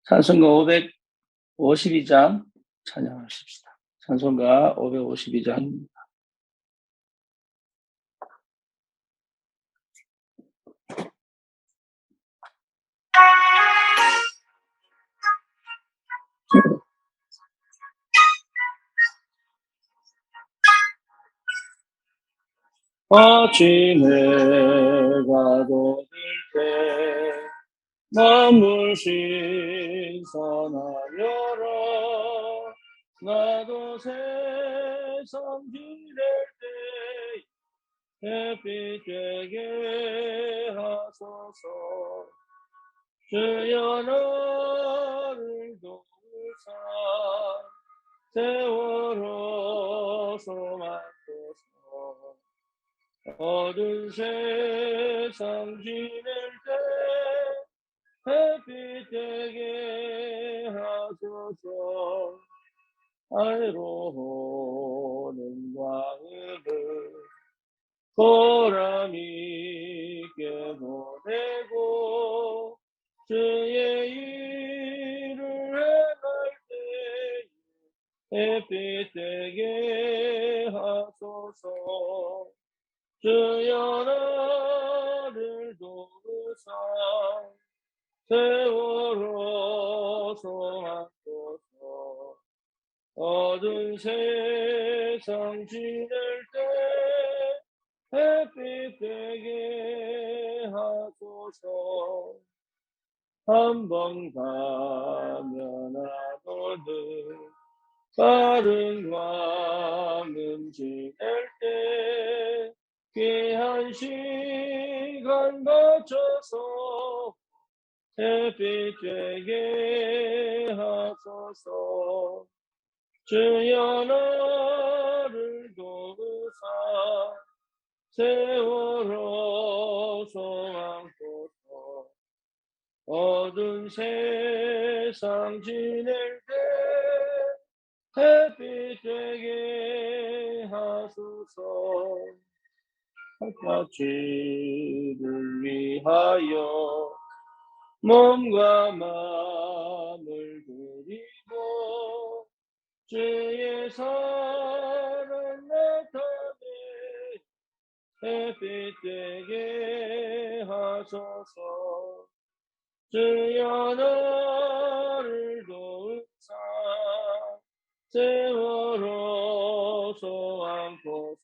찬송가 552장 찬양하십시다. 찬송가 552장입니다. 아침에 가도 될 때 만물 신선하여라. 나도 세상 지낼 때 햇빛 되게 하소서. 주여 나를 도우사 세월호 소망소서. 어두운 세상 지낼 때 햇빛 되게 하소서. 아래로오는 광음을 보람 있게 보내고 주의 일을 행할 때 햇빛 되게 하소서. 주여 나를 도우사 세월호 소망소서. 어두운 세상 지낼 때 햇빛 되게 하소서. 한 번 가면 안 오는 빠른 광음 지낼 때 귀한 시간 맞춰서 햇빛 되게 하소서. 주여 나를 도우사 세월호 소망소서. 어두운 세상 지낼 때 햇빛 되게 하소서. 가치를 위하여 몸과 마음을 드리고 주의 사랑 나타내 햇빛 되게 하소서. 주여 나를 도우사 세월호 소망소서.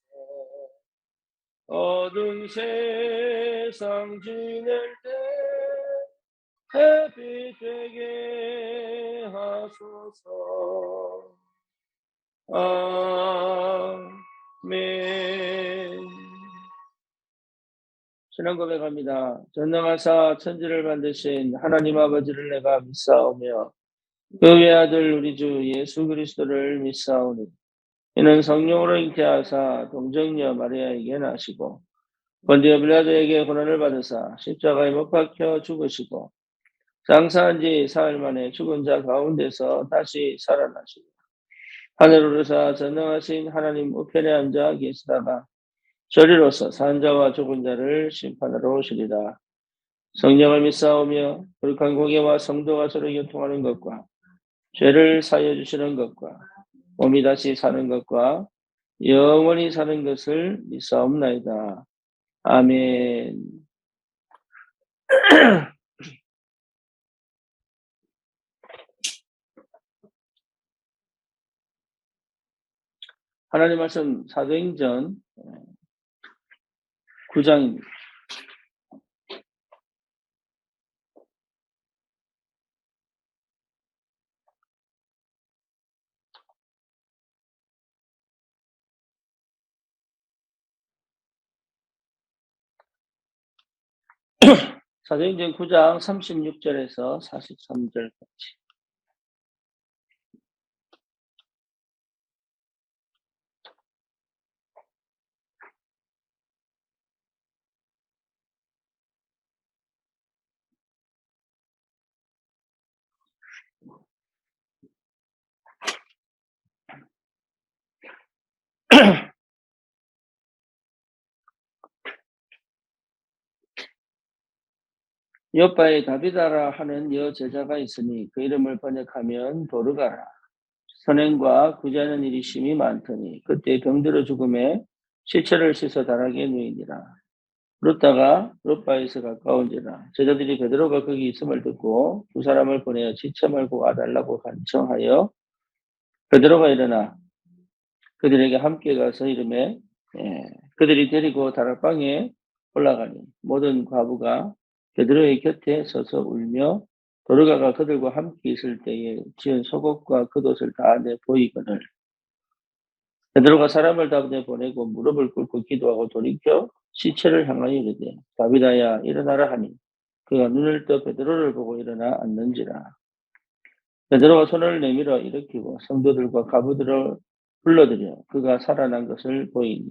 어두운 세상 지낼 때 햇빛 되게 하소서. 아멘. 신앙 고백합니다. 전능하사 천지를 만드신 하나님 아버지를 내가 믿사오며 그 외아들 우리 주 예수 그리스도를 믿사오니 이는 성령으로 잉태하사 동정녀 마리아에게 나시고 본디오 빌라도에게 고난을 받으사 십자가에 못 박혀 죽으시고 장사한 지 사흘 만에 죽은 자 가운데서 다시 살아나시고 하늘로 오르사 전능하신 하나님 우편에 앉아 계시다가 저리로서 산 자와 죽은 자를 심판하러 오시리라. 성령을 믿사오며 거룩한 공예와 성도가 서로 교통하는 것과 죄를 사하여 주시는 것과 몸이 다시 사는 것과 영원히 사는 것을 믿사옵나이다. 아멘. 하나님 말씀 사도행전 9장입니다. 사도행전 9장 36절에서 43절까지. 요바에 다비다라 하는 여제자가 있으니 그 이름을 번역하면 도르가라. 선행과 구제하는 일이 심히 많더니 그때 병들어 죽음에 시체를 씻어 다락에 누이니라. 룻다가 룻바에서 가까운지라. 제자들이 베드로가 거기 있음을 듣고 두 사람을 보내어 지체 말고 와달라고 간청하여 베드로가 일어나 그들에게 함께 가서 이름에 그들이 데리고 다락방에 올라가니 모든 과부가 베드로의 곁에 서서 울며 도르가가 그들과 함께 있을 때에 지은 속옷과 겉옷을 다 내보이거늘 베드로가 사람을 다음에 보내고 무릎을 꿇고 기도하고 돌이켜 시체를 향하여 이르되 다비다야 일어나라 하니 그가 눈을 떠 베드로를 보고 일어나 앉는지라. 베드로가 손을 내밀어 일으키고 성도들과 가부들을 불러들여 그가 살아난 것을 보이니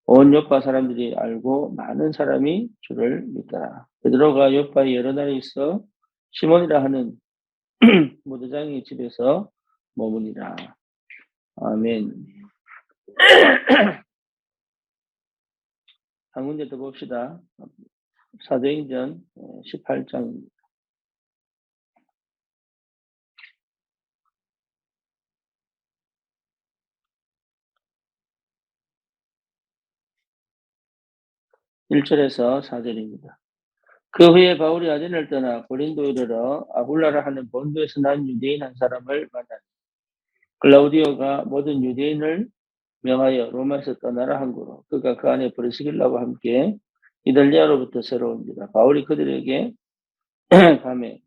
온 요파 사람들이 알고 많은 사람이 주를 믿더라. 베드로가 요파에 여러 날 있어 시몬이라 하는 무도장의 집에서 머무니라. 아멘. 한 군데 더 봅시다. 사도행전 18장 1절에서 4절입니다. 그 후에 바울이 아덴을 떠나 고린도에 이르러 아굴라라 하는 본도에서 난 유대인 한 사람을 만나니 클라우디오가 모든 유대인을 명하여 로마에서 떠나라 한 거로 그가 그 안에 브리스길라와 함께 이달리아로부터 새로 옵니다. 바울이 그들에게 감에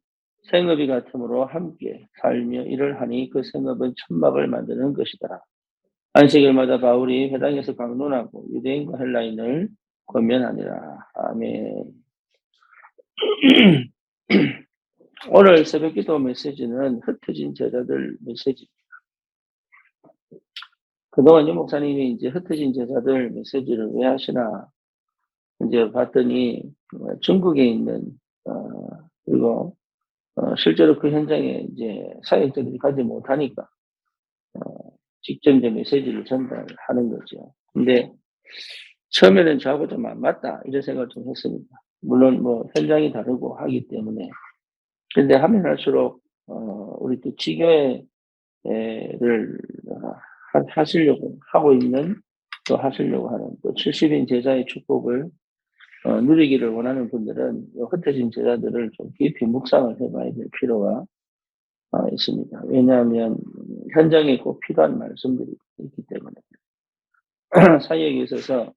생업이 같으므로 함께 살며 일을 하니 그 생업은 천막을 만드는 것이더라. 안식일마다 바울이 회당에서 강론하고 유대인과 헬라인을 권면하니라. 아멘. 오늘 새벽기도 메시지는 흩어진 제자들 메시지. 그동안 유 목사님이 이제 흩어진 제자들 메시지를 왜 하시나 이제 봤더니 중국에 있는 그리고 실제로 그 현장에 이제 사역자들이 가지 못하니까 직접 이제 메시지를 전달하는 거죠. 근데 처음에는 저하고 좀 안 맞다 이런 생각을 좀 했습니다. 물론 뭐 현장이 다르고 하기 때문에. 근데 하면 할수록 우리 또 지교회를 하시려고 하고 있는 또 하시려고 하는 또 70인 제자의 축복을 누리기를 원하는 분들은 흩어진 제자들을 좀 깊이 묵상을 해봐야 될 필요가 있습니다. 왜냐하면 현장에 꼭 필요한 말씀들이 있기 때문에 사역에 있어서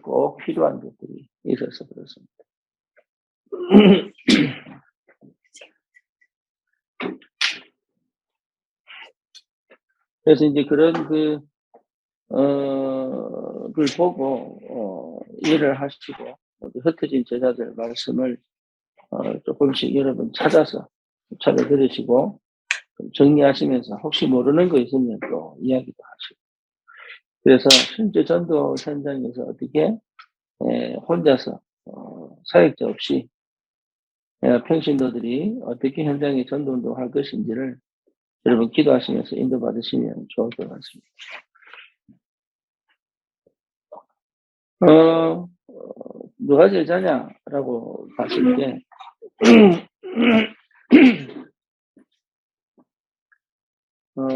꼭 필요한 것들이 있어서 그렇습니다. 그래서 이제 그런 그 보고 일을 하시고 흩어진 제자들 말씀을 조금씩 여러분 찾아서 들으시고 정리하시면서 혹시 모르는 거 있으면 또 이야기도 하시고 그래서 실제 전도 현장에서 어떻게 혼자서 사역자 없이 평신도들이 어떻게 현장에 전도운동할 것인지를 여러분 기도하시면서 인도받으시면 좋을 것 같습니다. 누가 제자냐라고 봤을 때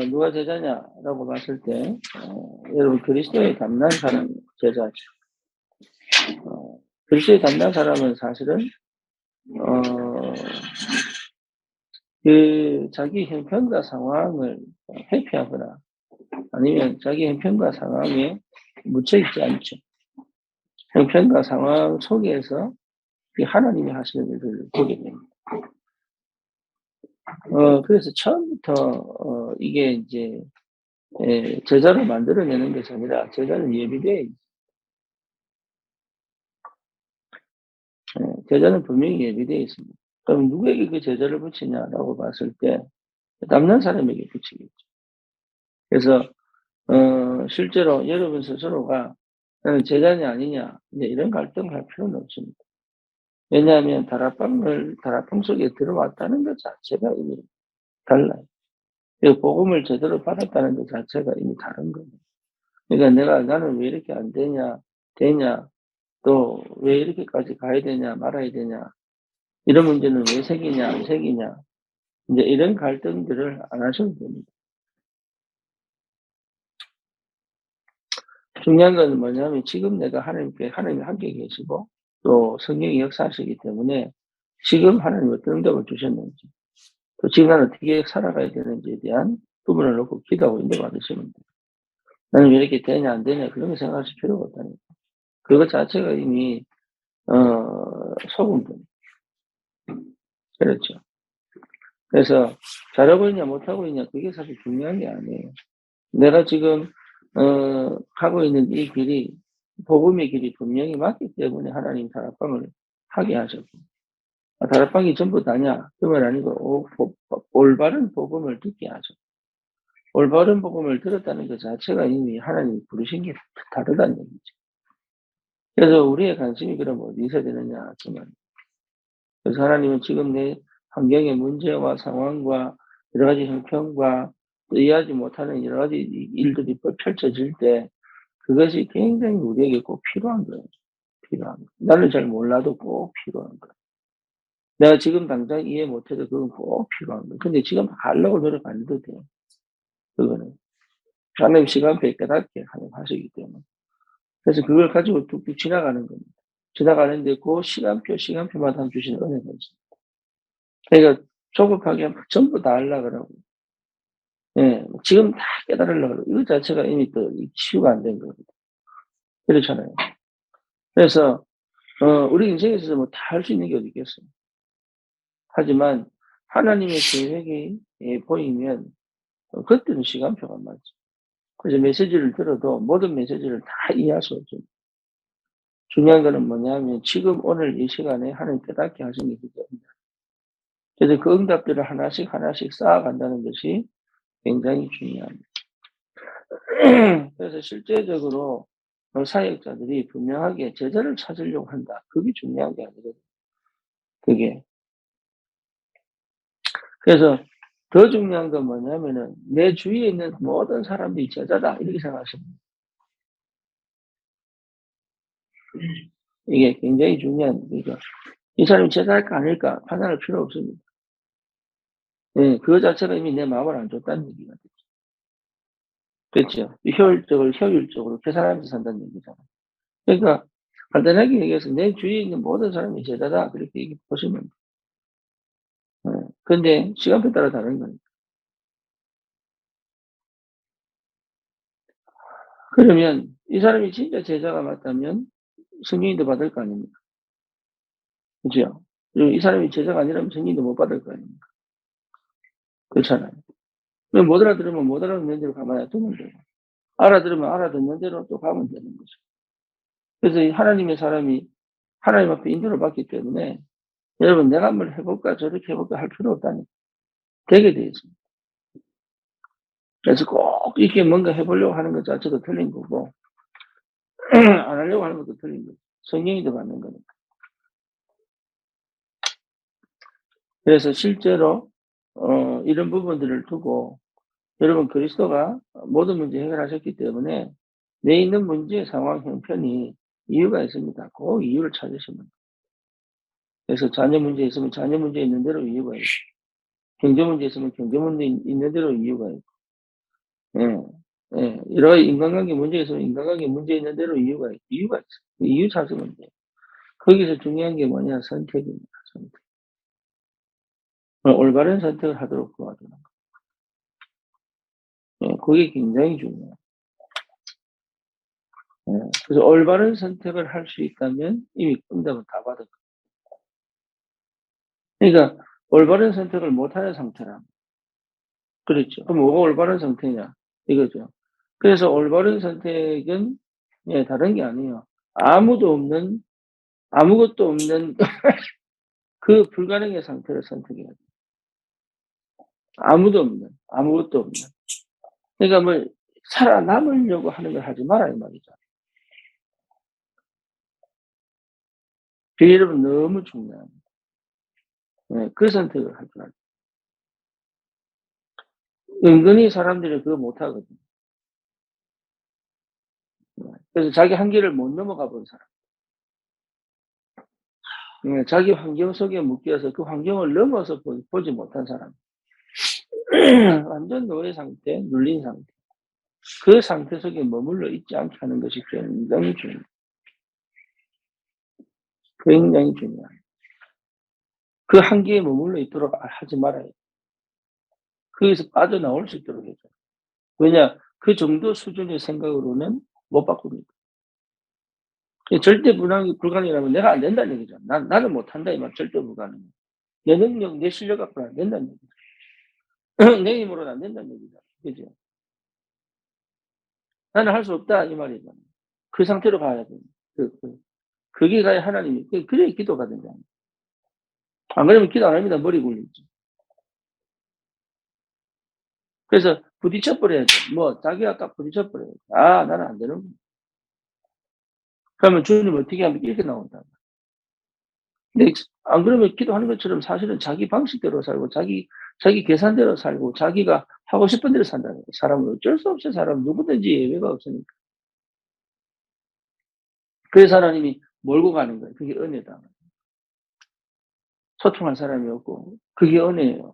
누가 제자냐라고 봤을 때 여러분 그리스도에 담난 사람 제자죠. 그리스도에 담난 사람은 사실은 그 자기 형편과 상황을 회피하거나 아니면 자기 형편과 상황에 묻혀 있지 않죠. 형편과 상황 속에서 하나님이 하시는 일을 보게 됩니다. 그래서 처음부터 이게 이제 제자를 만들어내는 것이 아니라 제자는 예비되어 있어요. 제자는 분명히 예비되어 있습니다. 그럼 누구에게 그 제자를 붙이냐라고 봤을 때 담는 사람에게 붙이겠죠. 그래서 실제로 여러분 스스로가 나는 제자냐 아니냐 이런 갈등을 할 필요는 없습니다. 왜냐하면 다락방 속에 들어왔다는 것 자체가 이미 달라요. 복음을 제대로 받았다는 것 자체가 이미 다른 거예요. 그러니까 나는 왜 이렇게 안 되냐, 되냐, 또 왜 이렇게까지 가야 되냐, 말아야 되냐, 이런 문제는 왜 생기냐, 안 생기냐, 이제 이런 갈등들을 안 하셔도 됩니다. 중요한 건 뭐냐면 지금 내가 하나님이 함께 계시고 또 성령이 역사하시기 때문에 지금 하나님이 어떤 응답을 주셨는지 또 지금 나는 어떻게 살아가야 되는지에 대한 부분을 놓고 기도하고 인도받으시면 돼요. 나는 왜 이렇게 되냐 안 되냐 그런 거 생각하실 필요가 없다니까. 그것 자체가 이미 소금분. 그렇죠. 그래서 잘하고 있냐 못하고 있냐 그게 사실 중요한 게 아니에요. 내가 지금 가고 있는 이 길이 복음의 길이 분명히 맞기 때문에 하나님 다락방을 하게 하셨고 다락방이 전부 다냐 그 말 아니고 올바른 복음을 듣게 하죠. 올바른 복음을 들었다는 것 자체가 이미 하나님이 부르신 게 다르다는 얘기죠. 그래서 우리의 관심이 그럼 어디 있어야 되느냐 그 말이에요. 그래서 하나님은 지금 내 환경의 문제와 상황과 여러 가지 형편과 이해하지 못하는 여러 가지 일들이 펼쳐질 때 그것이 굉장히 우리에게 꼭 필요한 거예요. 필요한 거. 나를 잘 몰라도 꼭 필요한 거예요. 내가 지금 당장 이해 못해도 그건 꼭 필요한 거예요. 근데 지금 하려고 노력 안 해도 돼요. 그거는. 하나님 시간표에 깨닫게 하시기 때문에. 그래서 그걸 가지고 뚝뚝 지나가는 겁니다. 지나가는데 그 시간표마다 주시는 은혜가 있어요. 그러니까 조급하게 막 전부 다 하려고 그러고, 예, 지금 다 깨달으려고 그러고, 이거 자체가 이미 또 치유가 안 된 거거든요. 그렇잖아요. 그래서, 우리 인생에 있어서 뭐 다 할 수 있는 게 어디 있겠어요. 하지만, 하나님의 계획이 보이면, 그때는 시간표가 맞죠. 그래서 메시지를 들어도 모든 메시지를 다 이해할 수 없죠. 중요한 거는 뭐냐면, 지금 오늘 이 시간에 하나님 깨닫게 하신 게 그겁니다. 그래서 그 응답들을 하나씩 쌓아간다는 것이 굉장히 중요합니다. 그래서 실제적으로 사역자들이 분명하게 제자를 찾으려고 한다. 그게 중요한 게 아니거든요. 그게. 그래서 더 중요한 건 뭐냐면은 내 주위에 있는 모든 사람들이 제자다. 이렇게 생각하시면 돼요. 이게 굉장히 중요한, 그러니까 이 사람이 제자일까 아닐까 판단할 필요 없습니다. 예, 그거 자체가 이미 내 마음을 안 줬다는 얘기가 되죠. 그렇죠. 효율적으로 계산하면서 산다는 얘기잖아요. 그러니까 간단하게 얘기해서 내 주위에 있는 모든 사람이 제자다. 그렇게 얘기해 보시면 돼요. 근데 시간표에 따라 다른 거니까. 그러면 이 사람이 진짜 제자가 맞다면 승인도 받을 거 아닙니까? 그죠? 그리고 이 사람이 제자가 아니라면 승인도 못 받을 거 아닙니까? 그렇잖아요. 그럼 못 알아들으면 못 알아듣는 대로 가만히 두면 되고, 알아들으면 알아듣는 대로 또 가면 되는 거죠. 그래서 이 하나님의 사람이 하나님 앞에 인도를 받기 때문에 여러분 내가 한번 해볼까 저렇게 해볼까 할 필요 없다니 되게 돼 있습니다. 그래서 꼭 이렇게 뭔가 해보려고 하는 것 자체도 틀린 거고 안 하려고 하는 것도 틀린 거죠. 성령이 더 받는 거니까. 그래서 실제로 이런 부분들을 두고 여러분 그리스도가 모든 문제 해결하셨기 때문에 내 있는 문제 상황 형편이 이유가 있습니다. 그 이유를 찾으시면 돼요. 그래서 자녀 문제 있으면 자녀 문제 있는 대로 이유가 있고 경제 문제 있으면 경제 문제 있는 대로 이유가 있고 예. 예. 여러 가지 인간관계 문제 있으면 인간관계 문제 있는 대로 이유가 있고 이유가 있어요. 그 이유 찾으면 돼요. 거기서 중요한 게 뭐냐 선택입니다. 선택. 올바른 선택을 하도록 도와주는 거. 예. 그게 굉장히 중요해요. 예. 그래서 올바른 선택을 할 수 있다면 이미 응답은 다 받은 거예요. 그러니까 올바른 선택을 못하는 상태라. 그렇죠. 그럼 뭐가 올바른 선택이냐 이거죠. 그래서 올바른 선택은 예, 다른 게 아니에요. 아무것도 없는 그 불가능의 상태를 선택해야 돼요. 아무것도 없는. 그러니까 뭐 살아남으려고 하는 걸 하지 마라 이 말이죠. 그게 여러분 너무 중요합니다. 예, 그 선택을 할 줄 알아요. 은근히 사람들이 그거 못 하거든요. 그래서 자기 한계를 못 넘어가 본 사람. 자기 환경 속에 묶여서 그 환경을 넘어서 보지 못한 사람. 완전 노예 상태, 눌린 상태. 그 상태 속에 머물러 있지 않게 하는 것이 굉장히 중요해요. 굉장히 중요해요. 그 한계에 머물러 있도록 하지 말아요. 거기서 빠져나올 수 있도록 해줘요. 왜냐? 그 정도 수준의 생각으로는 못 바꿉니다. 절대 불가능이라면 내가 안 된다는 얘기죠. 나는 못한다, 이 말. 절대 불가능. 내 능력, 내 실력 갖고는 안 된다는 얘기죠. 내 힘으로는 안 된다는 얘기죠. 그죠? 나는 할 수 없다, 이 말이죠. 그 상태로 가야 돼요. 그게 가야 하나님이, 그래야 기도가 된다. 안 그러면 기도 안 합니다. 머리 굴리지. 그래서 부딪혀버려야죠. 자기가 딱 부딪혀버려야죠. 나는 안 되는구나. 그러면 주님 어떻게 하면 이렇게 나온다. 근데 안 그러면 기도하는 것처럼 사실은 자기 방식대로 살고, 자기 계산대로 살고, 자기가 하고 싶은 대로 산다는 거예요. 사람은 어쩔 수 없어요. 사람은 누구든지 예외가 없으니까. 그래서 하나님이 몰고 가는 거예요. 그게 은혜다. 소통할 사람이 없고, 그게 은혜예요.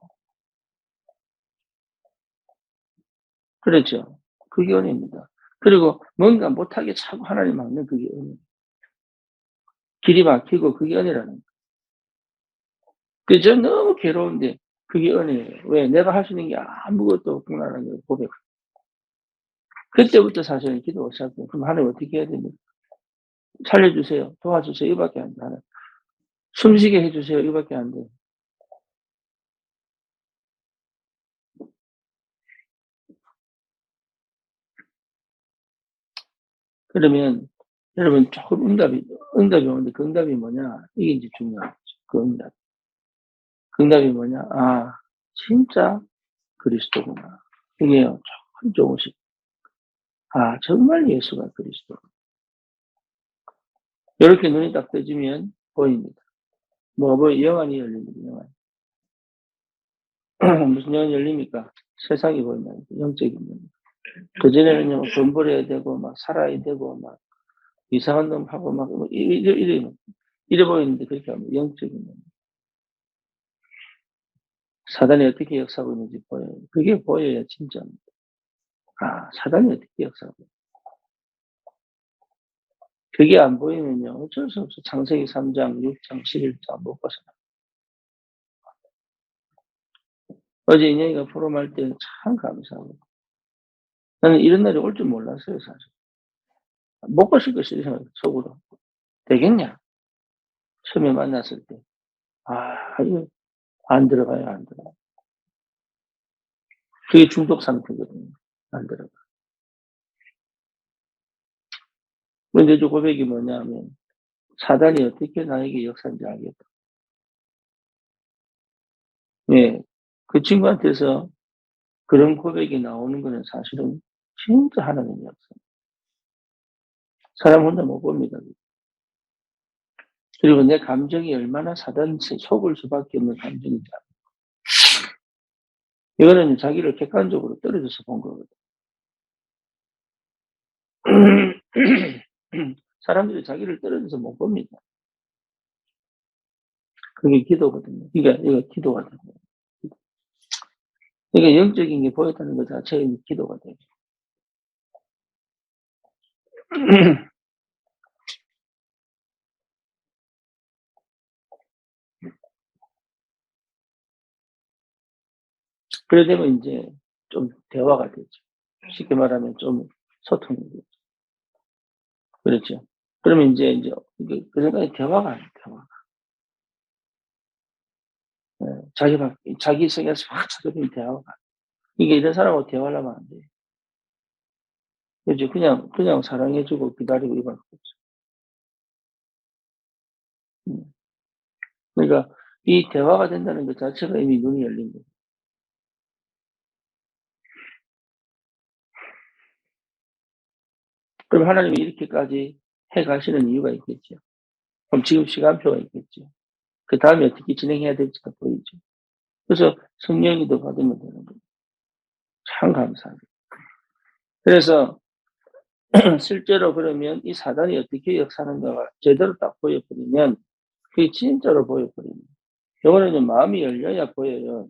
그렇죠. 그게 은혜입니다. 그리고 뭔가 못하게 자꾸 하나님 막는 그게 은혜. 길이 막히고 그게 은혜라는 거예요. 그저 너무 괴로운데 그게 은혜예요. 왜? 내가 할 수 있는 게 아무것도 없구나라는 걸 고백. 그때부터 사실은 기도가 시작돼요. 그럼 하나님 어떻게 해야 됩니까? 살려주세요. 도와주세요. 이밖에 안 돼. 숨쉬게 해주세요. 이밖에 안 돼. 그러면 여러분 조금 응답이 오는데 그 응답이 뭐냐? 이게 이제 중요한 거죠. 그 응답. 그 응답이 뭐냐? 진짜 그리스도구나. 이게요, 참 조금씩. 정말 예수가 그리스도. 이렇게 눈이 딱 떠지면 보입니다. 영안이 열립니다. 영안. 무슨 영안이 열립니까? 세상이 보인다. 영적인 영. 그전에는요, 돈 벌어야 되고, 살아야 되고, 이상한 놈 하고, 이래 보이는데, 그렇게 하면 영적인 영. 사단이 어떻게 역사하고 있는지 보여요. 그게 보여야 진짜입니다. 사단이 어떻게 역사하고 있는지. 그게 안 보이면요, 어쩔 수 없어. 창세기 3장, 6장, 11장 못 벗어나. 어제 인영이가 포럼할 때 참 감사하고. 나는 이런 날이 올 줄 몰랐어요, 사실. 못 보실 것이 속으로. 되겠냐? 처음에 만났을 때. 이거 안 들어가요, 안 들어가요. 그게 중독 상태거든요. 안 들어가. 근데 저 고백이 뭐냐면, 사단이 어떻게 나에게 역사인지 알겠다. 예. 그 친구한테서 그런 고백이 나오는 거는 사실은 진짜 하나님의 역사. 사람 혼자 못 봅니다. 그리고 내 감정이 얼마나 사단 속을 수밖에 없는 감정인지 알고. 이거는 자기를 객관적으로 떨어져서 본 거거든. 사람들이 자기를 떨어져서 못 봅니다. 그게 기도거든요. 그러니까 이거 기도가 되는 거예요. 그러니까 영적인 게 보였다는 것 자체가 기도가 돼요. 그래 되면 이제 좀 대화가 되죠. 쉽게 말하면 좀 소통이 되죠. 그렇죠. 그러면 이제 그 생각에 대화가 안 돼요, 대화가. 예. 자기 성에서 확 찾아보면 대화가. 이게 이런 사람하고 대화하려면 안 돼요. 그죠. 그냥 사랑해주고 기다리고 이거밖에 없어요. 그러니까 이 대화가 된다는 것 자체가 이미 눈이 열린 거예요. 그럼 하나님이 이렇게까지 해 가시는 이유가 있겠죠. 그럼 지금 시간표가 있겠죠. 그다음에 어떻게 진행해야 될지가 보이죠. 그래서 성령이 더 받으면 되는 거예요. 참 감사해요. 그래서 실제로 그러면 이 사단이 어떻게 역사하는가가 제대로 딱 보여버리면 그게 진짜로 보여버립니다. 요거는 마음이 열려야 보여요.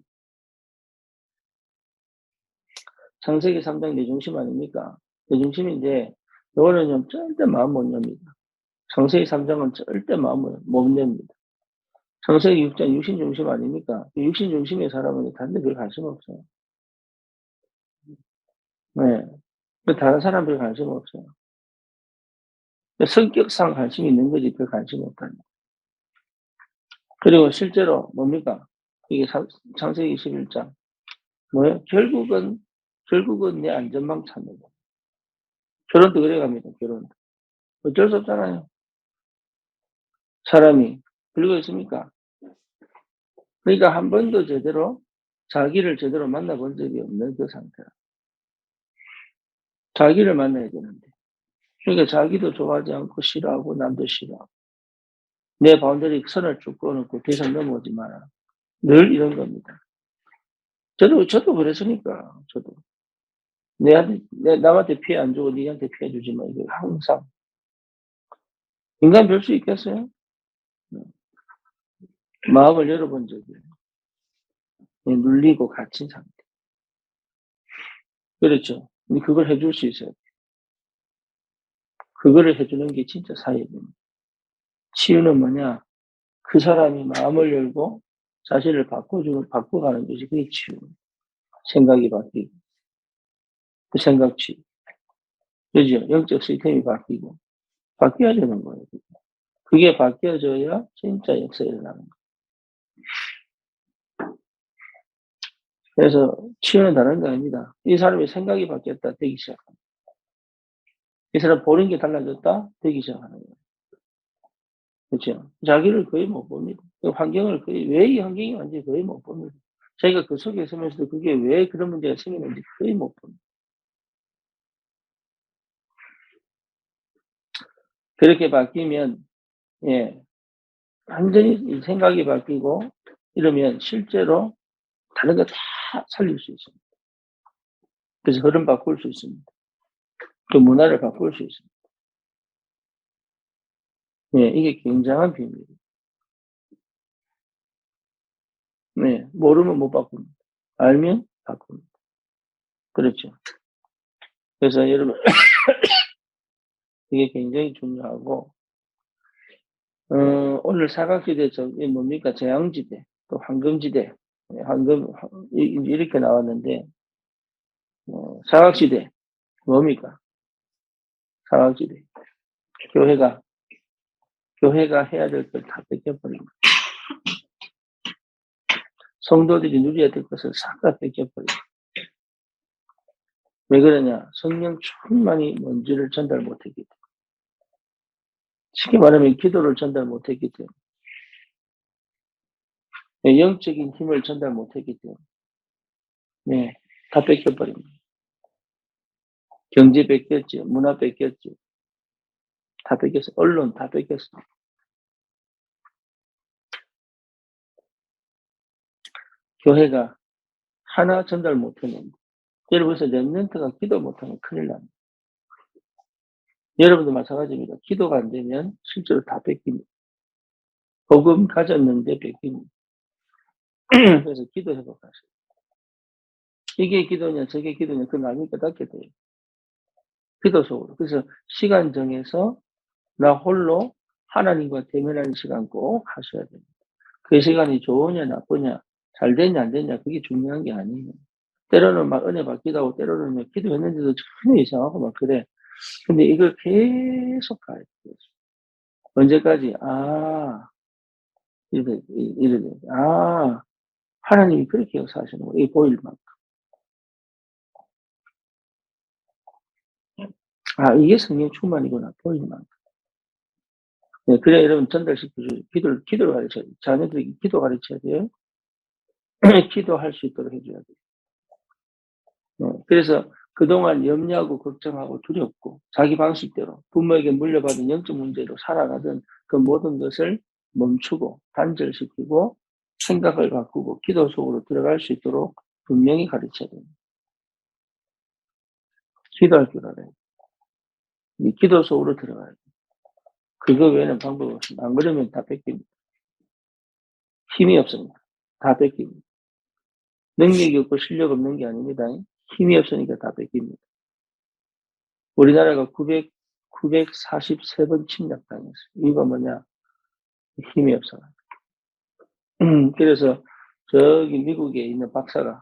창세기 3장 내 중심 아닙니까? 내 중심인데, 요거는 절대 마음 못 엽니다. 창세기 3장은 절대 마음을 못 엽니다. 창세기 6장 육신 중심 아닙니까? 육신 중심의 사람은 다른 데 별 관심 없어요. 네. 다른 사람 별 관심 없어요. 성격상 관심이 있는 거지 별 관심 없다는. 그리고 실제로 뭡니까? 이게 창세기 21장. 뭐예요? 결국은 내 안전망 찾는 거. 결혼도 그래 갑니다, 결혼. 어쩔 수 없잖아요. 사람이. 그리고 있습니까? 그러니까 한 번도 자기를 제대로 만나본 적이 없는 그 상태라. 자기를 만나야 되는데. 그러니까 자기도 좋아하지 않고 싫어하고 남도 싫어하고. 내 바운더리 선을 쭉 그어놓고 대선 넘어오지 마라. 늘 이런 겁니다. 저도 그랬으니까, 저도. 남한테 피해 안 주고 니한테 피해 주지 마. 이거 항상. 인간 별 수 있겠어요? 마음을 열어본 적이 눌리고 갇힌 상태. 그렇죠. 근데 그걸 해줄 수 있어요. 그거를 해주는 게 진짜 사회입니다. 치유는 뭐냐? 그 사람이 마음을 열고 자신을 바꿔가는 것이 그게 치유. 생각이 바뀌고. 그 생각 치유. 그죠? 영적 시스템이 바뀌고. 바뀌어야 되는 거예요. 그게 바뀌어져야 진짜 역사가 일어나는 거예요. 그래서 치유는 다른 거 아닙니다. 이 사람의 생각이 바뀌었다, 되기 시작합니다. 이 사람 보는 게 달라졌다, 되기 시작하는 거예요. 그렇죠? 자기를 거의 못 봅니다. 그 환경을 왜 이 환경이 완전히 거의 못 봅니다. 자기가 그 속에 있으면서도 그게 왜 그런 문제가 생기는지 거의 못 봅니다. 그렇게 바뀌면, 예, 완전히 생각이 바뀌고, 이러면 실제로 다른 거 다 살릴 수 있습니다. 그래서 흐름 바꿀 수 있습니다. 그 문화를 바꿀 수 있습니다. 예, 이게 굉장한 비밀이에요. 네, 모르면 못 바꿉니다. 알면 바꿉니다. 그렇죠. 그래서 여러분, 이게 굉장히 중요하고, 오늘 사각지대, 뭡니까? 재앙지대, 또 황금지대, 이렇게 나왔는데, 사각지대, 뭡니까? 사각지대. 교회가 해야 될 걸 다 뺏겨버립니다. 성도들이 누려야 될 것을 싹 다 뺏겨버립니다. 왜 그러냐? 성령 충만히 뭔지를 전달 못했기 때문에. 쉽게 말하면 기도를 전달 못했기 때문에. 영적인 힘을 전달 못했기 때문에. 네, 다 뺏겨버립니다. 경제 뺏겼지, 문화 뺏겼지, 다 뺏겼어. 언론 다 뺏겼어. 교회가 하나 전달 못하는, 여러분께서 렘넌트가 기도 못하면 큰일 납니다. 여러분도 마찬가지입니다. 기도가 안 되면 실제로 다 뺏깁니다. 복음 가졌는데 뺏깁니다. 그래서 기도 회복하세요. 이게 기도냐 저게 기도냐 그 나뉘 깨닫게 돼요. 기도 속으로. 그래서 시간 정해서 나 홀로 하나님과 대면하는 시간 꼭 하셔야 됩니다. 그 시간이 좋으냐 나쁘냐 잘 되냐 안 되냐 그게 중요한 게 아니에요. 때로는 막 은혜 받기도 하고 때로는 기도했는데도 전혀 이상하고 막 그래. 근데 이걸 계속 가야 돼요. 언제까지? 하나님이 그렇게 역사하시는 거예요. 이 보일 만큼. 이게 성령 충만이구나. 보일 만큼. 네, 그래 여러분 전달시켜줘요. 기도를 가르쳐야 돼요. 자녀들에게 기도 가르쳐야 돼요. 기도할 수 있도록 해줘야 돼요. 네, 그래서 그동안 염려하고 걱정하고 두렵고 자기 방식대로 부모에게 물려받은 영적 문제로 살아가던 그 모든 것을 멈추고 단절시키고 생각을 바꾸고 기도 속으로 들어갈 수 있도록 분명히 가르쳐야 됩니다. 기도할 줄 알아요. 이 기도 속으로 들어가야 돼요. 그거 외에는 방법이 없습니다. 안 그러면 다 뺏깁니다. 힘이 없습니다. 다 뺏깁니다. 능력이 없고 실력 없는 게 아닙니다. 힘이 없으니까 다 뺏깁니다. 우리나라가 943번 침략당했어요. 이유가 뭐냐? 힘이 없어. 그래서 저기 미국에 있는 박사가,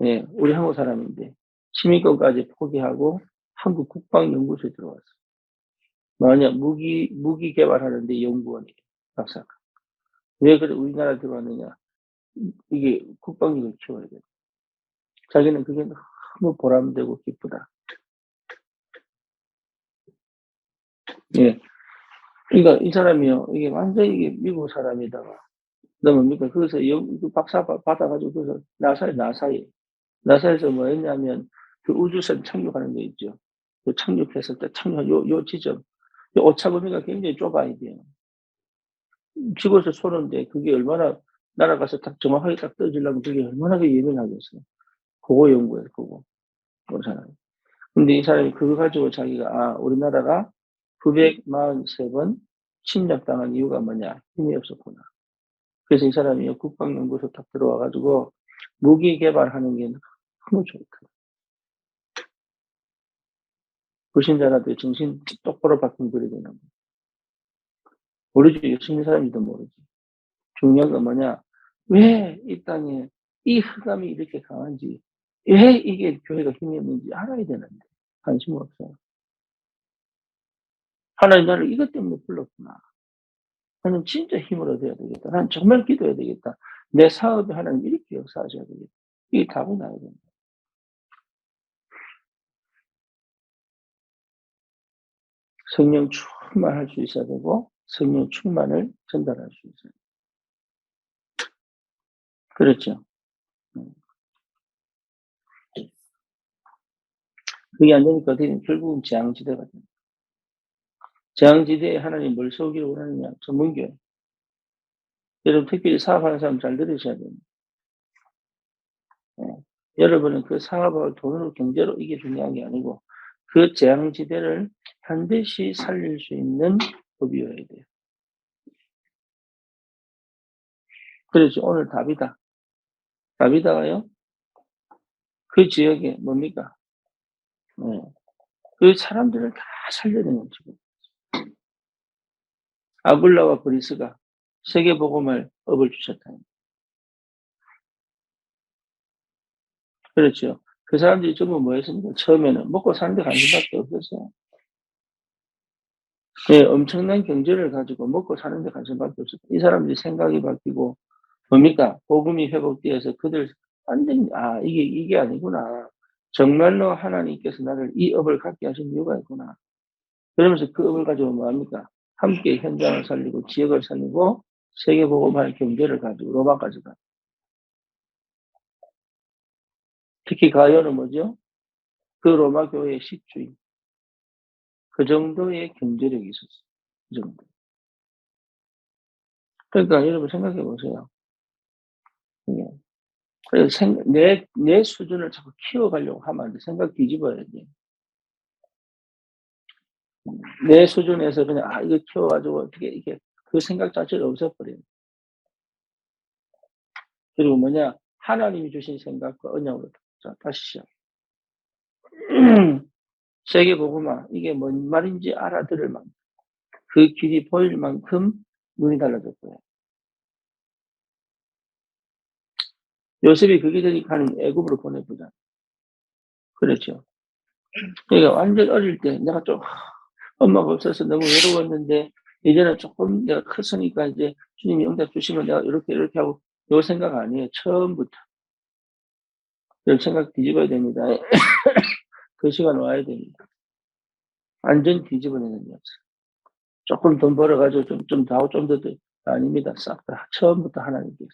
예, 우리 한국 사람인데 시민권까지 포기하고 한국 국방연구소에 들어왔어. 뭐냐? 무기 개발하는데 연구원이에요. 박사가. 왜 그래 우리나라 들어왔느냐? 이게 국방력을 키워야 돼. 자기는 그게 너무 보람되고 기쁘다. 예. 그러니까 이 사람이요, 이게 완전히 이게 미국 사람이다가, 너 뭡니까? 거기서 박사 받아가지고, 거기서 나사에서 뭐 했냐면, 그 우주선 착륙하는 거 있죠. 그 착륙했을 때, 요 지점, 요 오차범위가 굉장히 좁아야 돼요. 집어서 쏘는데, 그게 얼마나, 날아가서 딱 정확하게 딱 떠지려면 그게 얼마나 예민하겠어요. 그거 연구해, 그거. 그 사람이. 근데 이 사람이 그거 가지고 자기가, 우리나라가 943번 침략당한 이유가 뭐냐? 힘이 없었구나. 그래서 이 사람이 국방연구소 딱 들어와가지고 무기 개발하는 게 너무 좋다. 불신자라도 정신 똑바로 바꾼 그려야 되는 거. 모르지. 열심히 사람이도 모르지. 중요한 건 뭐냐? 왜 이 땅에 이 흑암이 이렇게 강한지, 왜 이게 교회가 힘이 없는지 알아야 되는데 관심 없어요. 하나님 나를 이것 때문에 불렀구나. 나는 진짜 힘을 얻어야 되겠다. 난 정말 기도해야 되겠다. 내 사업에 하나님 이렇게 역사하셔야 되겠다. 이게 답이 나야 된다. 성령 충만할 수 있어야 되고 성령 충만을 전달할 수 있어요. 그렇죠. 그게 안 되니까 어떻게 결국은 재앙지대가 됩니다. 재앙지대에 하나님 뭘 세우기를 원하느냐? 전문교회. 여러분 특별히 사업하는 사람 잘 들으셔야 됩니다. 예. 여러분은 그 사업을 돈으로 경제로 이게 중요한 게 아니고 그 재앙지대를 반드시 살릴 수 있는 법이어야 돼요. 그렇죠. 오늘 다비다. 다비다가요. 그 지역에 뭡니까? 예. 그 사람들을 다 살려내는 지금. 아굴라와 브리스가 세계복음을 업을 주셨다. 그렇죠. 그 사람들이 전부 뭐였습니까? 처음에는 먹고 사는데 관심밖에 없었어요. 네, 엄청난 경제를 가지고 먹고 사는데 관심밖에 없었어요. 이 사람들이 생각이 바뀌고 뭡니까? 복음이 회복되어서 그들 완전히 이게 아니구나. 정말로 하나님께서 나를 이 업을 갖게 하신 이유가 있구나. 그러면서 그 업을 가지고 뭐합니까? 함께 현장을 살리고 지역을 살리고 세계복음할 경제를 가지고 로마까지 가. 특히 가요는 뭐죠? 그 로마 교회의 식주인. 그 정도의 경제력이 있었어요. 그 정도. 그러니까 여러분 생각해 보세요. 예. 그래서 내 수준을 자꾸 키워가려고 하면 안 돼. 생각 뒤집어야 돼. 내 수준에서 그냥, 이거 키워가지고 어떻게, 이게, 그 생각 자체를 없애버려요. 그리고 뭐냐, 하나님이 주신 생각과 언약으로. 자, 다시 시작. 세계복음화, 이게 뭔 말인지 알아들을 만큼, 그 길이 보일 만큼 눈이 달라졌고요. 요셉이 그게 되니까 애굽으로 보내보자. 그렇죠. 그러니까 완전 어릴 때 내가 좀 엄마가 없어서 너무 외로웠는데 이제는 조금 내가 컸으니까 이제 주님이 응답 주시면 내가 이렇게 하고 요 생각 아니에요. 처음부터. 요 생각 뒤집어야 됩니다. 그 시간 와야 됩니다. 완전 뒤집어내는 거죠. 조금 돈 벌어가지고 좀 더 하고 좀 더 아닙니다. 싹 다 처음부터 하나님께서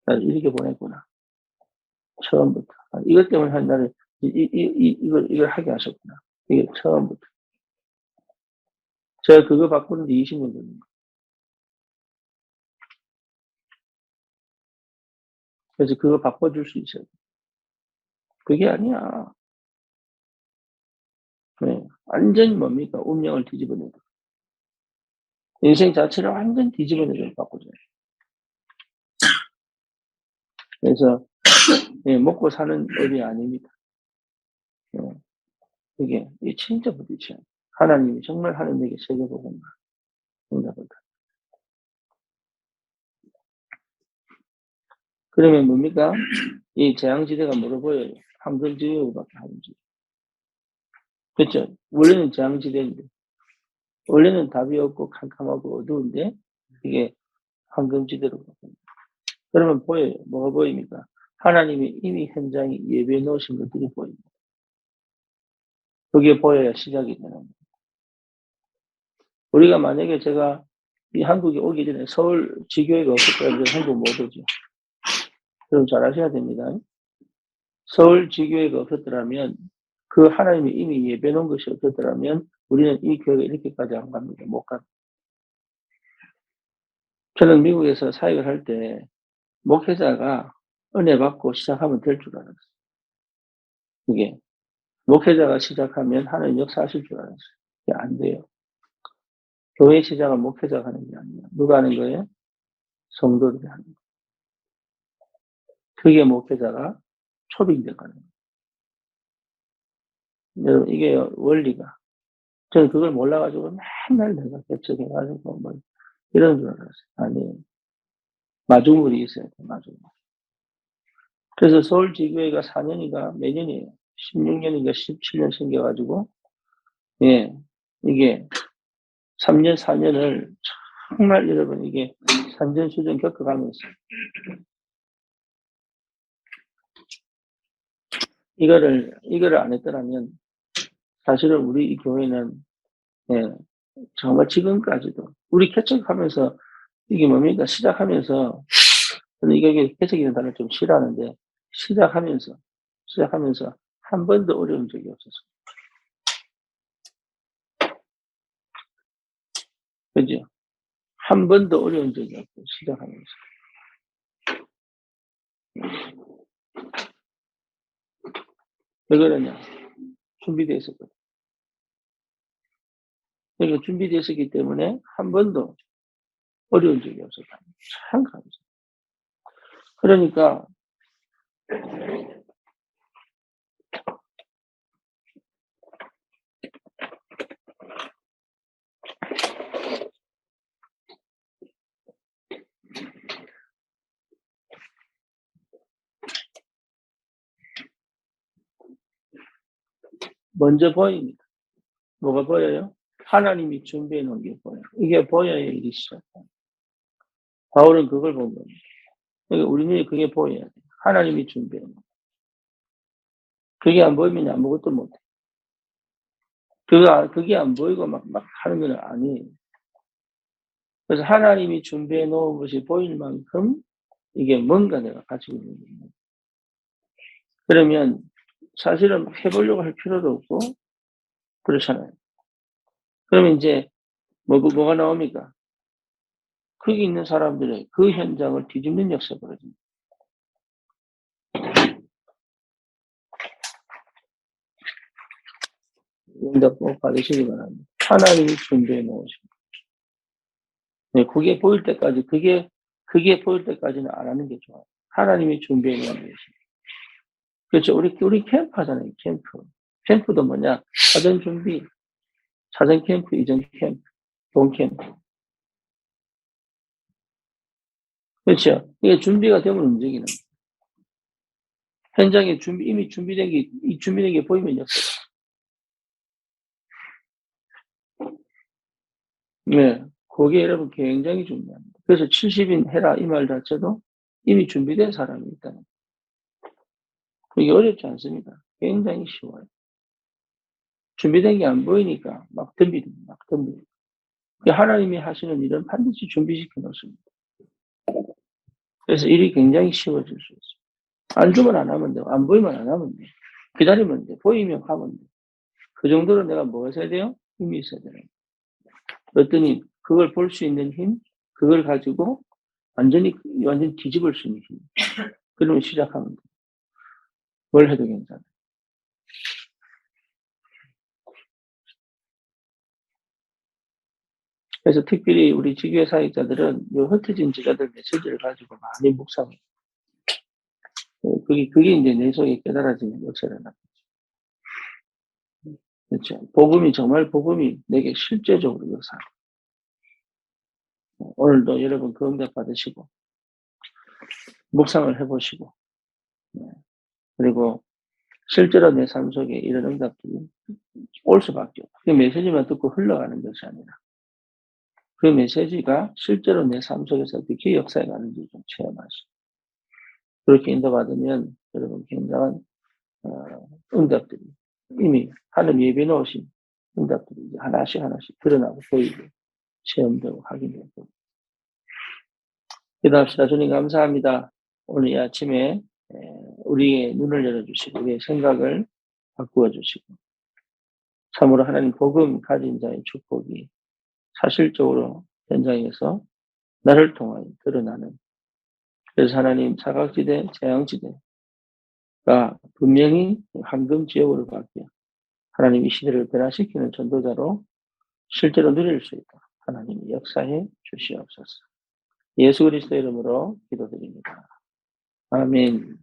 나를 이렇게 보냈구나. 처음부터. 이것 때문에 한 나를 이걸 하게 하셨구나. 이게 처음부터. 제가 그거 바꾸는데 20년 됩니다. 그래서 그거 바꿔줄 수 있어요. 그게 아니야. 네. 완전히 뭡니까? 운명을 뒤집어내고. 인생 자체를 완전 뒤집어내서 바꾸죠. 그래서 예, 먹고 사는 법이 아닙니다. 예, 이게 진짜 부딪혀요. 하나님이 정말 하나님에게 세계복음을 응답한다. 그러면 뭡니까? 이 재앙지대가 뭐로 보여요? 황금지대로밖에 하는지. 그렇죠? 원래는 재앙지대인데, 원래는 답이 없고 캄캄하고 어두운데 이게 황금지대로 바뀝니다. 그러면 보여요. 뭐가 보입니까? 하나님이 이미 현장에 예배해 놓으신 것들이 보입니다. 그게 보여야 시작이 되는 거예요. 우리가 만약에 제가 이 한국에 오기 전에 서울 지교회가 없었다면 한국 못 오죠. 그럼 잘 아셔야 됩니다. 서울 지교회가 없었더라면 그 하나님이 이미 예배 놓은 것이 없었더라면 우리는 이 교회가 이렇게까지 안 갑니다. 못 갑니다. 저는 미국에서 사역을 할 때 목회자가 은혜 받고 시작하면 될 줄 알았어요. 이게 목회자가 시작하면 하나님 역사하실 줄 알았어요. 이게 안 돼요. 교회 시작은 목회자가 하는 게 아니에요. 누가 하는 거예요? 성도들이 하는 거예요. 그게 목회자가 초빙되는 거예요. 여러분, 이게 원리가. 저는 그걸 몰라가지고 맨날 내가 개척해가지고 뭐 이런 줄 알았어요. 아니에요. 마중물이 있어야 돼, 마중물. 그래서 서울지교회가 4년인가 매년이에요. 16년인가 17년 생겨가지고, 예, 이게 3년, 4년을 정말 여러분 이게 산전수전 겪어가면서 이거를 안 했더라면 사실은 우리 이 교회는, 예, 정말 지금까지도 우리 개척하면서 이게 뭡니까? 시작하면서 저는 이게 개척이라는 단어를 좀 싫어하는데 시작하면서 한 번도 어려운 적이 없었어요. 그죠? 한 번도 어려운 적이 없고 시작하면서. 왜 그러냐? 준비되어 있었거든. 그러니까 준비되어 있었기 때문에 한 번도 어려운 적이 없었다. 참 감사. 그러니까 먼저 보입니다. 뭐가 보여요? 하나님이 준비해 놓은 게 보여요. 이게 보여야 일이 시작해요. 바울은 그걸 본 겁니다. 그러니까 우리는 그게 보여야 돼요. 하나님이 준비해 놓은 거. 그게 안 보이면 아무것도 못해. 그게 안 보이고 막 하는 건 아니에요. 그래서 하나님이 준비해 놓은 것이 보일 만큼 이게 뭔가 내가 가지고 있는 거예요. 그러면 사실은 해보려고 할 필요도 없고 그렇잖아요. 그러면 이제 뭐가 나옵니까? 거기 있는 사람들의 그 현장을 뒤집는 역사가 벌어집니다. 응답 꼭 받으시기 바랍니다. 하나님이 준비해 놓으십니다. 네, 그게 보일 때까지, 그게 보일 때까지는 안 하는 게 좋아요. 하나님이 준비해 놓은 것입니다. 그렇죠. 우리 캠프 하잖아요, 캠프. 캠프도 뭐냐? 사전 준비, 사전 캠프, 이전 캠프, 본 캠프. 그렇죠. 이게 준비가 되면 움직이는 거예요. 현장에 이미 준비된 게 보이면요. 네. 그게 여러분 굉장히 중요합니다. 그래서 70인 해라 이 말 자체도 이미 준비된 사람이 있다는 거예요. 그게 어렵지 않습니다. 굉장히 쉬워요. 준비된 게 안 보이니까 막 덤비니다. 하나님이 하시는 일은 반드시 준비시켜 놓습니다. 그래서 일이 굉장히 쉬워질 수 있어요. 안 주면 안 하면 돼요. 안 보이면 안 하면 돼요. 기다리면 돼요. 보이면 하면 돼요. 그 정도로 내가 뭐 있어야 돼요? 힘이 있어야 돼요. 어떤 힘, 그걸 볼 수 있는 힘, 그걸 가지고 완전히 뒤집을 수 있는 힘. 그러면 시작하면 돼요. 뭘 해도 괜찮아요. 그래서 특별히 우리 지교회 사역자들은 이 흩어진 제자들 메시지를 가지고 많이 묵상해요. 그게 이제 내 속에 깨달아지는 역사를 하는 거죠. 그렇죠. 복음이 내게 실제적으로 역사하고, 오늘도 여러분 그 응답 받으시고, 묵상을 해보시고, 네. 그리고 실제로 내 삶 속에 이런 응답들이 올 수밖에 없고, 그 메시지만 듣고 흘러가는 것이 아니라, 그 메시지가 실제로 내 삶 속에서 어떻게 역사해 가는지 좀 체험하시고, 그렇게 인도받으면 여러분 굉장한 응답들이 이미 하나님 예비해 놓으신 응답들이 이제 하나씩 드러나고 보이고 체험되고 확인되고. 기도합시다. 주님 감사합니다. 오늘 이 아침에 우리의 눈을 열어주시고 우리의 생각을 바꾸어 주시고 참으로 하나님 복음 가진 자의 축복이 사실적으로 현장에서 나를 통하여 드러나는, 그래서 하나님 사각지대, 재앙지대가 분명히 황금 지역으로 바뀌어 하나님 이 시대를 변화시키는 전도자로 실제로 누릴 수 있도록 하나님이 역사해 주시옵소서. 예수 그리스도 이름으로 기도드립니다. 아멘.